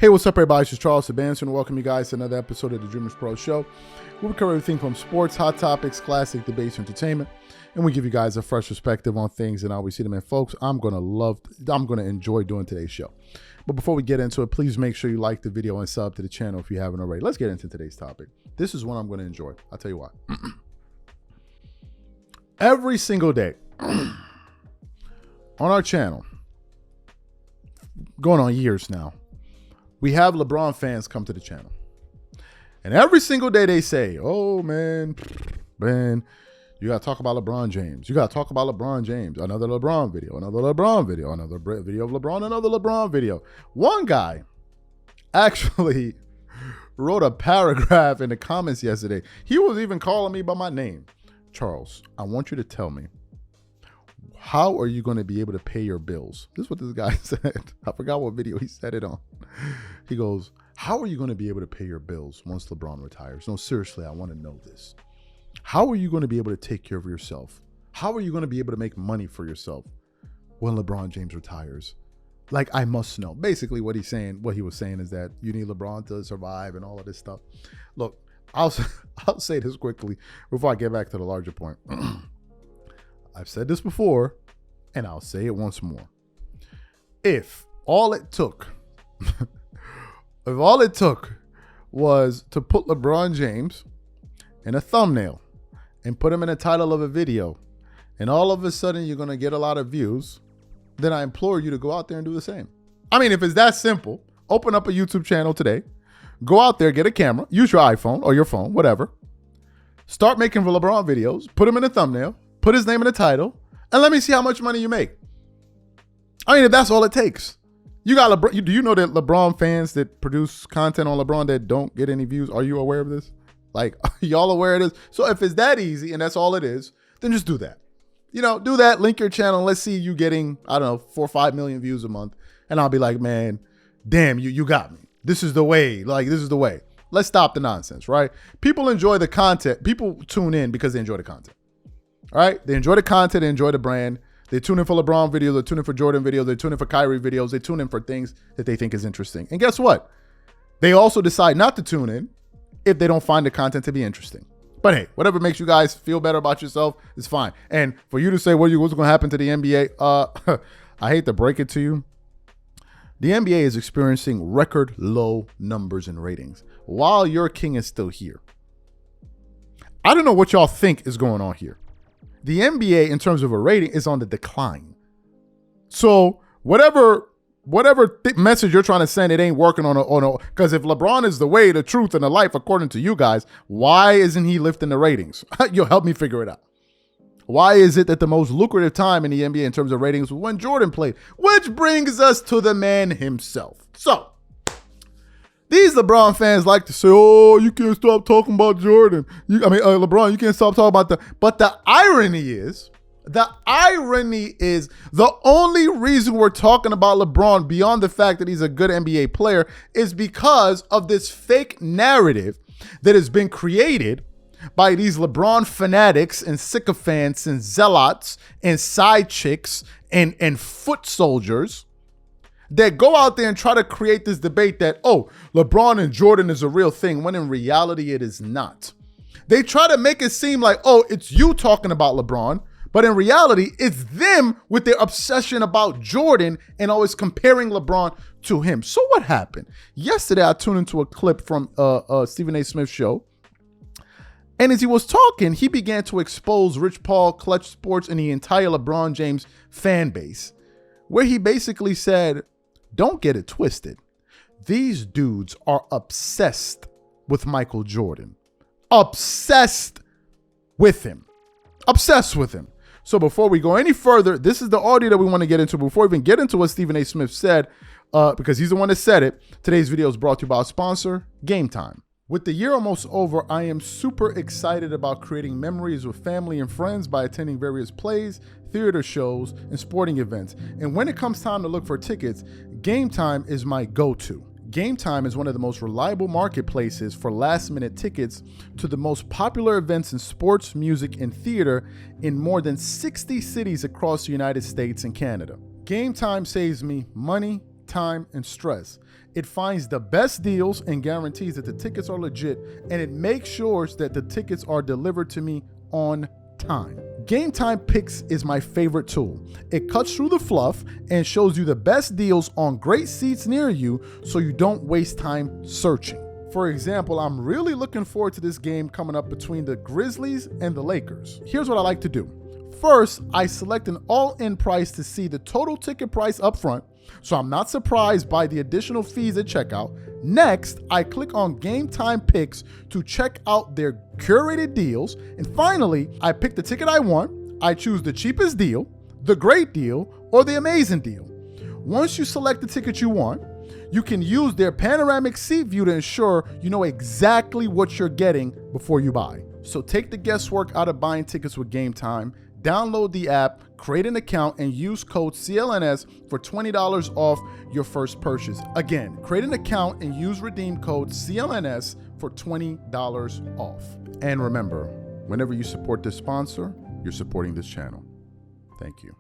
Hey, what's up, everybody? This is Charles Sebastian. Welcome you guys to another episode of the Dreamers Pro Show. We cover everything from sports, hot topics, classic debates, entertainment, and we give you guys a fresh perspective on things and how we see them. And folks, I'm gonna enjoy doing today's show. But before we get into it, please make sure you like the video and sub to the channel if you haven't already. Let's get into today's topic. This is one I'm gonna enjoy. I'll tell you why. Every single day on our channel, going on years now, we have LeBron fans come to the channel. And every single day they say, oh, man, you got to talk about LeBron James. You got to talk about LeBron James. Another LeBron video, another LeBron video, another video of LeBron, another LeBron video. One guy actually wrote a paragraph in the comments yesterday. He was even calling me by my name. Charles, I want you to tell me, how are you going to be able to pay your bills? This is what this guy said. I forgot what video he said it on. He goes, how are you going to be able to pay your bills once LeBron retires? No, seriously, I want to know this. How are you going to be able to take care of yourself? How are you going to be able to make money for yourself when LeBron James retires? Like, I must know. Basically, what he was saying is that you need LeBron to survive and all of this stuff. Look, I'll say this quickly before I get back to the larger point. I've said this before, and I'll say it once more. If all it took was to put LeBron James in a thumbnail and put him in the title of a video, and all of a sudden you're going to get a lot of views, then I implore you to go out there and do the same. I mean, if it's that simple, open up a YouTube channel today, go out there, get a camera, use your iPhone or your phone, whatever. Start making LeBron videos, put him in a thumbnail, put his name in the title, and let me see how much money you make. I mean, if that's all it takes. You got LeBron. Do you know that LeBron fans that produce content on LeBron that don't get any views? Are you aware of this? Like, are y'all aware of this? So if it's that easy and that's all it is, then just do that. You know, do that, link your channel, and let's see you getting, I don't know, 4 or 5 million views a month. And I'll be like, man, damn, you got me. This is the way. Like, this is the way. Let's stop the nonsense, right? People enjoy the content. People tune in because they enjoy the content. All right, they enjoy the content, they enjoy the brand. They tune in for LeBron videos, they tune in for Jordan videos, they tune in for Kyrie videos, they tune in for things that they think is interesting. And guess what? They also decide not to tune in if they don't find the content to be interesting. But hey, whatever makes you guys feel better about yourself is fine. And for you to say what's going to happen to the NBA, I hate to break it to you. The NBA is experiencing record low numbers and ratings while your king is still here. I don't know what y'all think is going on here. The NBA, in terms of a rating, is on the decline. So whatever message you're trying to send, it ain't working on a. Because if LeBron is the way, the truth, and the life, according to you guys, why isn't he lifting the ratings? You'll help me figure it out. Why is it that the most lucrative time in the NBA in terms of ratings was when Jordan played? Which brings us to the man himself. So these LeBron fans like to say, oh, you can't stop talking about Jordan. LeBron, you can't stop talking about the. But the irony is the only reason we're talking about LeBron beyond the fact that he's a good NBA player is because of this fake narrative that has been created by these LeBron fanatics and sycophants and zealots and side chicks and foot soldiers that go out there and try to create this debate that, oh, LeBron and Jordan is a real thing, when in reality it is not. They try to make it seem like, oh, it's you talking about LeBron, but in reality, it's them with their obsession about Jordan and always comparing LeBron to him. So what happened? Yesterday, I tuned into a clip from Stephen A. Smith's show, and as he was talking, he began to expose Rich Paul, Klutch Sports, and the entire LeBron James fan base, where he basically said, don't get it twisted. These dudes are obsessed with Michael Jordan. Obsessed with him. Obsessed with him. So before we go any further, this is the audio that we want to get into. Before we even get into what Stephen A. Smith said, because he's the one that said it, today's video is brought to you by our sponsor, Game Time. With the year almost over, I am super excited about creating memories with family and friends by attending various plays, theater shows, and sporting events. And when it comes time to look for tickets, Game Time is my go-to. Game Time is one of the most reliable marketplaces for last-minute tickets to the most popular events in sports, music, and theater in more than 60 cities across the United States and Canada. Game Time saves me money, time, and stress. It finds the best deals and guarantees that the tickets are legit, and it makes sure that the tickets are delivered to me on time. Game Time Picks is my favorite tool. It cuts through the fluff and shows you the best deals on great seats near you so you don't waste time searching. For example, I'm really looking forward to this game coming up between the Grizzlies and the Lakers. Here's what I like to do. First, I select an all-in price to see the total ticket price up front, so I'm not surprised by the additional fees at checkout. Next, I click on Game Time Picks to check out their curated deals. And finally, I pick the ticket I want. I choose the cheapest deal, the great deal, or the amazing deal. Once you select the ticket you want, you can use their panoramic seat view to ensure you know exactly what you're getting before you buy. So take the guesswork out of buying tickets with Game Time. Download the app, create an account, and use code CLNS for $20 off your first purchase. Again, create an account and use redeem code CLNS for $20 off. And remember, whenever you support this sponsor, you're supporting this channel. Thank you.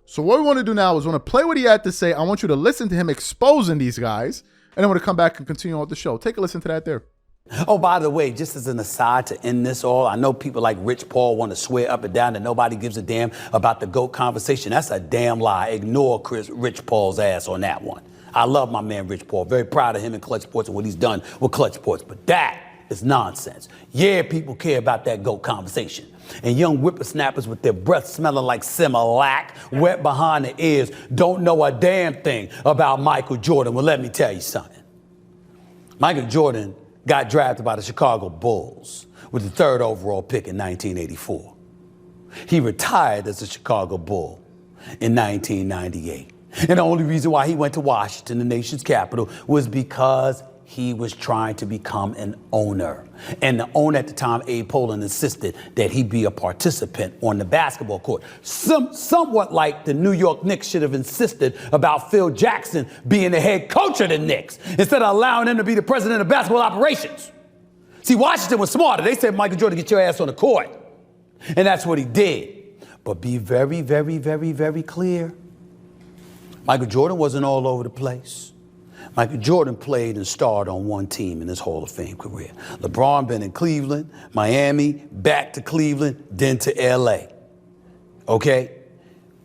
So what we want to do now is want to play what he had to say. I want you to listen to him exposing these guys, and then we're going to come back and continue on with the show. Take a listen to that there. Oh, by the way, just as an aside to end this all, I know people like Rich Paul want to swear up and down that nobody gives a damn about the GOAT conversation. That's a damn lie. Ignore Rich Paul's ass on that one. I love my man Rich Paul. Very proud of him and Klutch Sports and what he's done with Klutch Sports. But that is nonsense. Yeah, people care about that GOAT conversation. And young whippersnappers with their breath smelling like Similac, wet behind the ears, don't know a damn thing about Michael Jordan. Well, let me tell you something. Michael Jordan got drafted by the Chicago Bulls with the 3rd overall pick in 1984. He retired as a Chicago Bull in 1998. And the only reason why he went to Washington, the nation's capital, was because he was trying to become an owner. And the owner at the time, Abe Pollin, insisted that he be a participant on the basketball court. Somewhat like the New York Knicks should have insisted about Phil Jackson being the head coach of the Knicks instead of allowing him to be the president of basketball operations. See, Washington was smarter. They said, Michael Jordan, get your ass on the court. And that's what he did. But be very, very, very, very clear. Michael Jordan wasn't all over the place. Michael Jordan played and starred on one team in his Hall of Fame career. LeBron been in Cleveland, Miami, back to Cleveland, then to LA. Okay?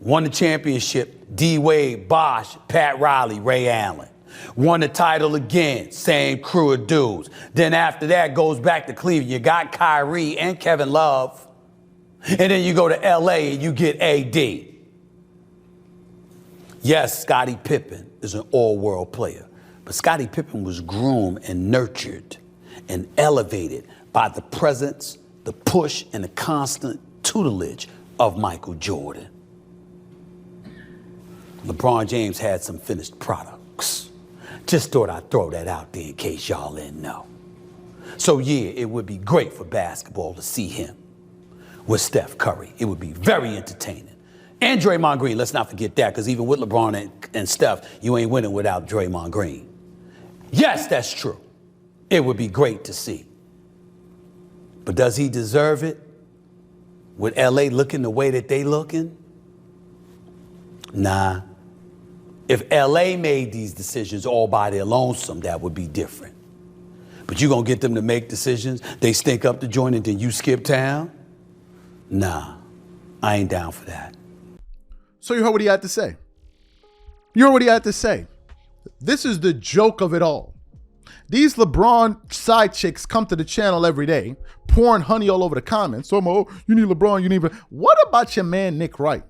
Won the championship, D. Wade, Bosh, Pat Riley, Ray Allen. Won the title again, same crew of dudes. Then after that goes back to Cleveland. You got Kyrie and Kevin Love. And then you go to LA and you get AD. Yes, Scottie Pippen is an all-world player. But Scottie Pippen was groomed and nurtured and elevated by the presence, the push, and the constant tutelage of Michael Jordan. LeBron James had some finished products. Just thought I'd throw that out there in case y'all didn't know. So yeah, it would be great for basketball to see him with Steph Curry. It would be very entertaining. And Draymond Green, let's not forget that, because even with LeBron and Steph, you ain't winning without Draymond Green. Yes, that's true. It would be great to see. But does he deserve it? With LA looking the way that they looking? Nah. If LA made these decisions all by their lonesome, that would be different. But you gonna get them to make decisions, they stink up the joint and then you skip town? Nah, I ain't down for that. So you heard what he had to say. You heard what he had to say. This is the joke of it all. These LeBron side chicks come to the channel every day, pouring honey all over the comments. Oh, you need LeBron, you need... What about your man, Nick Wright?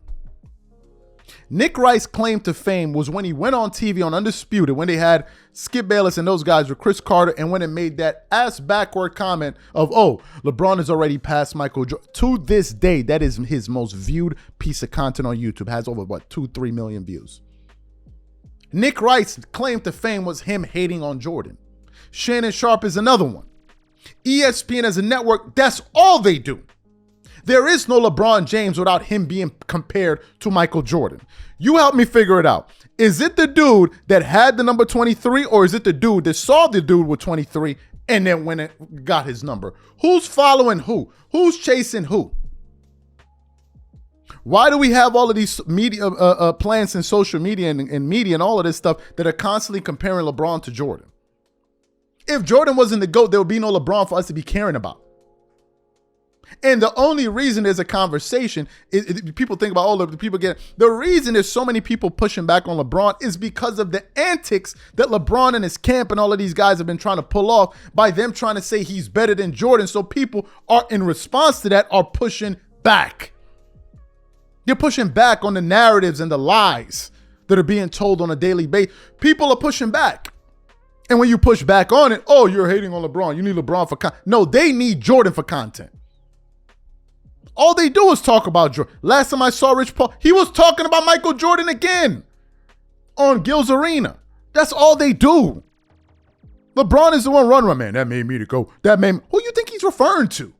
Nick Wright's claim to fame was when he went on TV on Undisputed, when they had Skip Bayless and those guys with Chris Carter, and when it made that ass backward comment of, oh, LeBron is already past Michael Jordan. To this day, that is his most viewed piece of content on YouTube. Has over, 2-3 million views. Nick Wright's claim to fame was him hating on Jordan. Shannon Sharpe is another one. ESPN as a network, that's all they do. There is no LeBron James without him being compared to Michael Jordan. You help me figure it out. Is it the dude that had the number 23, or is it the dude that saw the dude with 23 and then went and got his number? Who's following who? Who's chasing who? Why do we have all of these media plants in social media and media and all of this stuff that are constantly comparing LeBron to Jordan? If Jordan wasn't the GOAT, there would be no LeBron for us to be caring about. And the only reason there's a conversation is people think about, oh, the people get, the reason there's so many people pushing back on LeBron is because of the antics that LeBron and his camp and all of these guys have been trying to pull off by them trying to say he's better than Jordan. So people are, in response to that, are pushing back. They're pushing back on the narratives and the lies that are being told on a daily basis. People are pushing back. And when you push back on it, oh, you're hating on LeBron. You need LeBron for content. No, they need Jordan for content. All they do is talk about Jordan. Last time I saw Rich Paul, he was talking about Michael Jordan again on Gil's Arena. That's all they do. LeBron is the one run, man. That made me to go. That made me. Who you think he's referring to?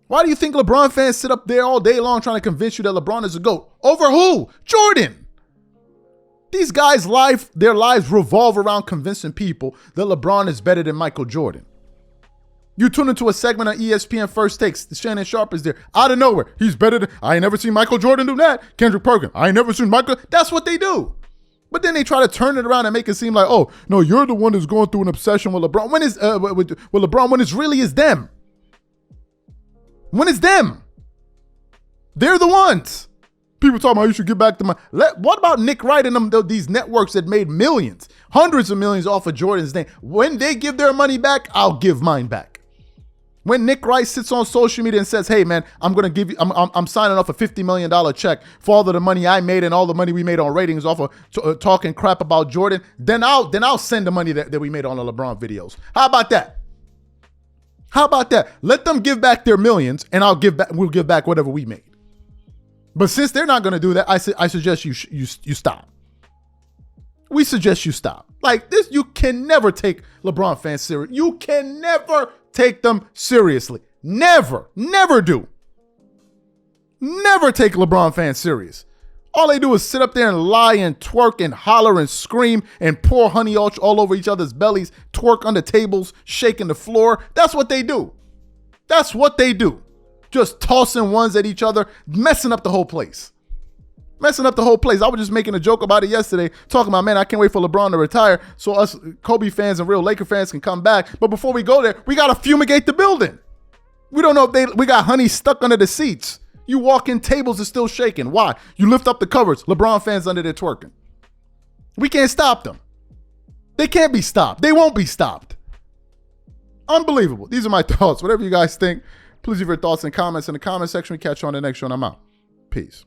Why do you think LeBron fans sit up there all day long trying to convince you that LeBron is a GOAT? Over who? Jordan. These guys' their lives revolve around convincing people that LeBron is better than Michael Jordan. You tune into a segment on ESPN First Takes. Shannon Sharp is there. Out of nowhere, he's better than, I ain't never seen Michael Jordan do that. Kendrick Perkins, I ain't never seen Michael. That's what they do. But then they try to turn it around and make it seem like, oh, no, you're the one who's going through an obsession with LeBron. When is with LeBron, when it's really is them. When it's them. They're the ones. People talking about you should get back to my. What about Nick Wright and them, these networks that made millions, hundreds of millions off of Jordan's name? When they give their money back, I'll give mine back. When Nick Wright sits on social media and says, hey, man, I'm going to give you, I'm signing off a $50 million check for all of the money I made and all the money we made on ratings off of talking crap about Jordan, then I'll send the money that we made on the LeBron videos. How about that? How about that? Let them give back their millions and we'll give back whatever we made. But since they're not going to do that, I suggest you stop. We suggest you stop. Like this, you can never take LeBron fans serious. You can never take them seriously. Never do. Never take LeBron fans serious. All they do is sit up there and lie and twerk and holler and scream and pour honey all over each other's bellies, twerk under tables, shaking the floor. That's what they do. That's what they do. Just tossing ones at each other, messing up the whole place. Messing up the whole place. I was just making a joke about it yesterday, talking about, man, I can't wait for LeBron to retire so us Kobe fans and real Laker fans can come back. But before we go there, we got to fumigate the building. We don't know if we got honey stuck under the seats. You walk in, tables are still shaking. Why? You lift up the covers, LeBron fans under there twerking. We can't stop them. They can't be stopped. They won't be stopped. Unbelievable. These are my thoughts. Whatever you guys think, please leave your thoughts and comments in the comment section. We catch you on the next show and I'm out. Peace.